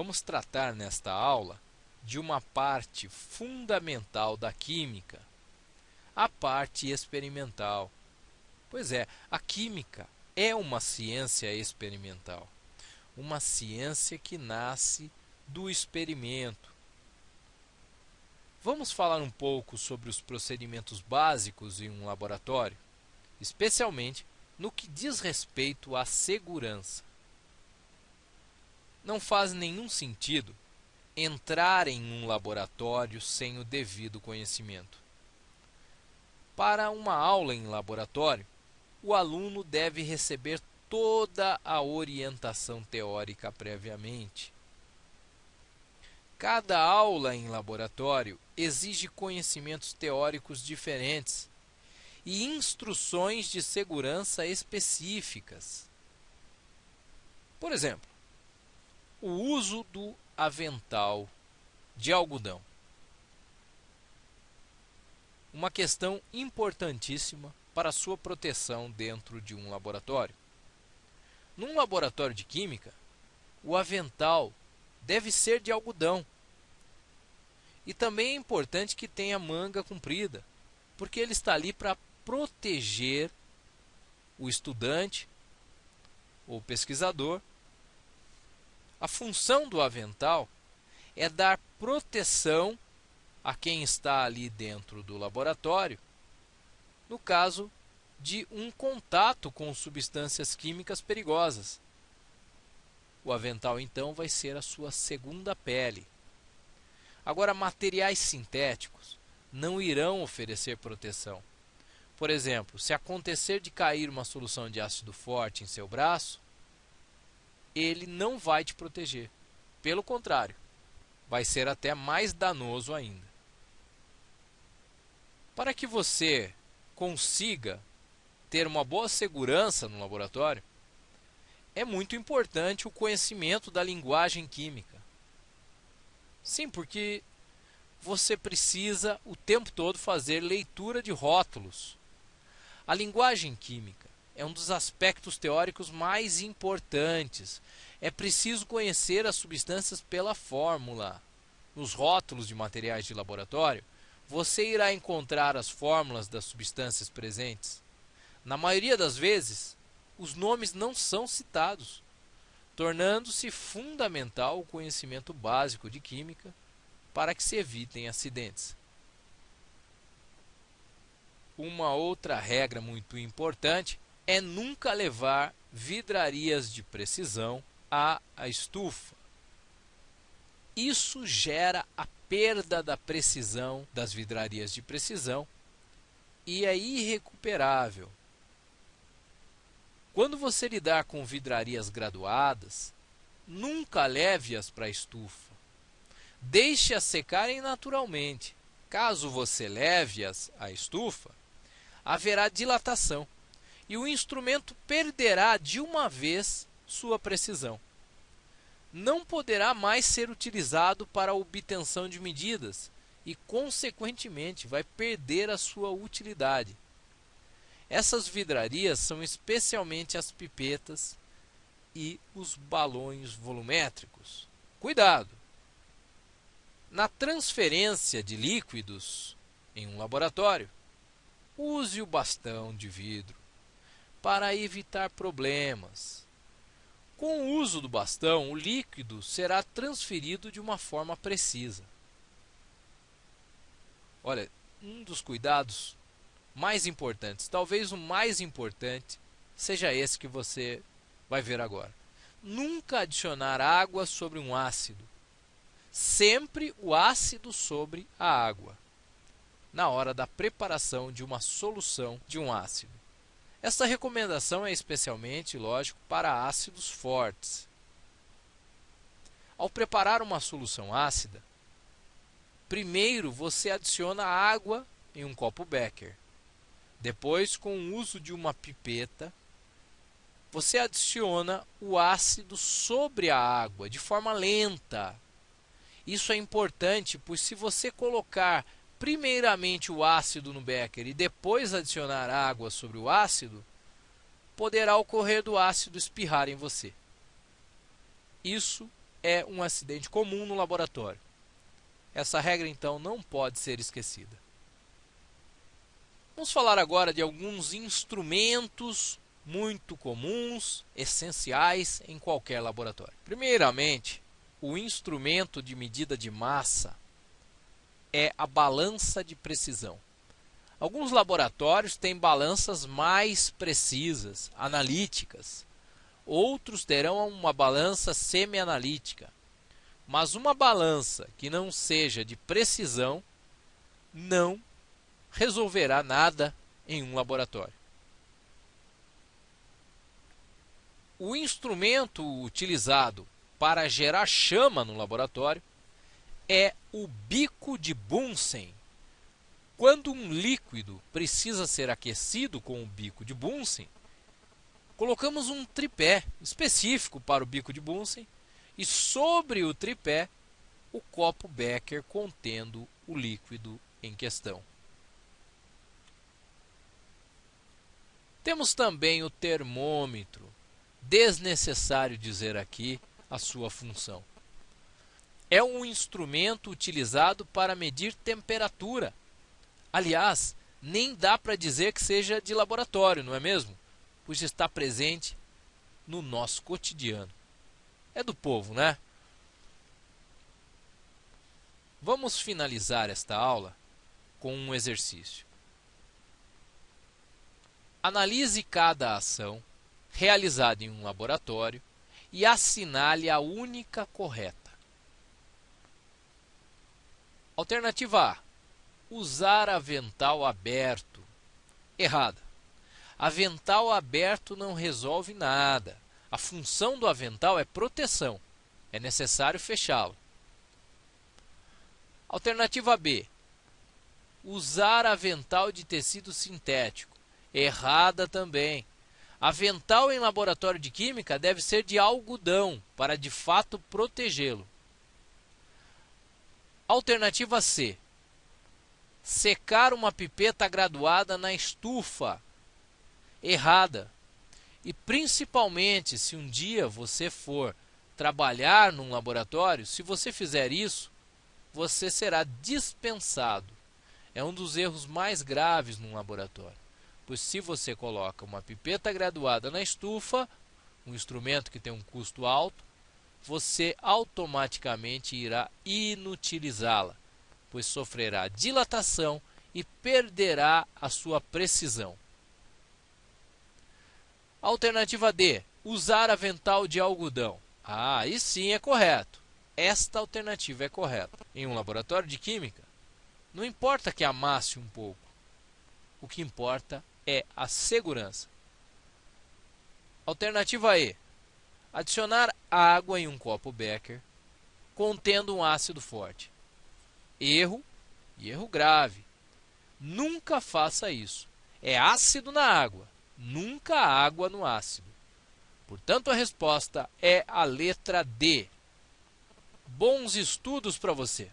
vamos tratar nesta aula de uma parte fundamental da química, a parte experimental. Pois é, a química é uma ciência experimental, uma ciência que nasce do experimento. Vamos falar um pouco sobre os procedimentos básicos em um laboratório, especialmente no que diz respeito à segurança. Não faz nenhum sentido entrar em um laboratório sem o devido conhecimento. Para uma aula em laboratório, o aluno deve receber toda a orientação teórica previamente. Cada aula em laboratório exige conhecimentos teóricos diferentes e instruções de segurança específicas. Por exemplo, o uso do avental de algodão. Uma questão importantíssima para a sua proteção dentro de um laboratório. Num laboratório de química, o avental deve ser de algodão. E também é importante que tenha manga comprida, porque ele está ali para proteger o estudante ou pesquisador. A função do avental é dar proteção a quem está ali dentro do laboratório, no caso de um contato com substâncias químicas perigosas. O avental, então, vai ser a sua segunda pele. Agora, materiais sintéticos não irão oferecer proteção. Por exemplo, se acontecer de cair uma solução de ácido forte em seu braço, ele não vai te proteger. Pelo contrário, vai ser até mais danoso ainda. Para que você consiga ter uma boa segurança no laboratório, é muito importante o conhecimento da linguagem química. Sim, porque você precisa o tempo todo fazer leitura de rótulos. A linguagem química é um dos aspectos teóricos mais importantes. É preciso conhecer as substâncias pela fórmula. Nos rótulos de materiais de laboratório, você irá encontrar as fórmulas das substâncias presentes. Na maioria das vezes, os nomes não são citados, tornando-se fundamental o conhecimento básico de química para que se evitem acidentes. Uma outra regra muito importante é nunca levar vidrarias de precisão à estufa. Isso gera a perda da precisão das vidrarias de precisão e é irrecuperável. Quando você lidar com vidrarias graduadas, nunca leve-as para a estufa. Deixe-as secarem naturalmente. Caso você leve-as à estufa, haverá dilatação e o instrumento perderá de uma vez sua precisão. Não poderá mais ser utilizado para a obtenção de medidas e, consequentemente, vai perder a sua utilidade. Essas vidrarias são especialmente as pipetas e os balões volumétricos. Cuidado! Na transferência de líquidos em um laboratório, use o bastão de vidro para evitar problemas. Com o uso do bastão, o líquido será transferido de uma forma precisa. Olha, um dos cuidados mais importantes, talvez o mais importante, seja esse que você vai ver agora. Nunca adicionar água sobre um ácido. Sempre o ácido sobre a água, na hora da preparação de uma solução de um ácido. Esta recomendação é especialmente, lógico, para ácidos fortes. Ao preparar uma solução ácida, primeiro você adiciona água em um copo Becker. Depois, com o uso de uma pipeta, você adiciona o ácido sobre a água de forma lenta. Isso é importante, pois se você colocar primeiramente o ácido no becker e depois adicionar água sobre o ácido, poderá ocorrer do ácido espirrar em você. Isso é um acidente comum no laboratório. Essa regra, então, não pode ser esquecida. Vamos falar agora de alguns instrumentos muito comuns, essenciais em qualquer laboratório. Primeiramente, o instrumento de medida de massa é a balança de precisão. Alguns laboratórios têm balanças mais precisas, analíticas. Outros terão uma balança semi-analítica. Mas uma balança que não seja de precisão não resolverá nada em um laboratório. O instrumento utilizado para gerar chama no laboratório é o bico de Bunsen. Quando um líquido precisa ser aquecido com o bico de Bunsen, colocamos um tripé específico para o bico de Bunsen e sobre o tripé o copo Becker contendo o líquido em questão. Temos também o termômetro, desnecessário dizer aqui a sua função. É um instrumento utilizado para medir temperatura. Aliás, nem dá para dizer que seja de laboratório, não é mesmo? Pois está presente no nosso cotidiano. É do povo, né? Vamos finalizar esta aula com um exercício. Analise cada ação realizada em um laboratório e assinale a única correta. Alternativa A. Usar avental aberto. Errada. Avental aberto não resolve nada. A função do avental é proteção. É necessário fechá-lo. Alternativa B. Usar avental de tecido sintético. Errada também. Avental em laboratório de química deve ser de algodão para de fato protegê-lo. Alternativa C. Secar uma pipeta graduada na estufa. Errada. E principalmente se um dia você for trabalhar num laboratório, se você fizer isso, você será dispensado. É um dos erros mais graves num laboratório. Pois se você coloca uma pipeta graduada na estufa, um instrumento que tem um custo alto, você automaticamente irá inutilizá-la, pois sofrerá dilatação e perderá a sua precisão. Alternativa D. Usar avental de algodão. Aí sim é correto. Esta alternativa é correta. Em um laboratório de química, não importa que amasse um pouco. O que importa é a segurança. Alternativa E. Adicionar água em um copo Becker contendo um ácido forte. Erro e erro grave. Nunca faça isso. É ácido na água, nunca água no ácido. Portanto, a resposta é a letra D. Bons estudos para você!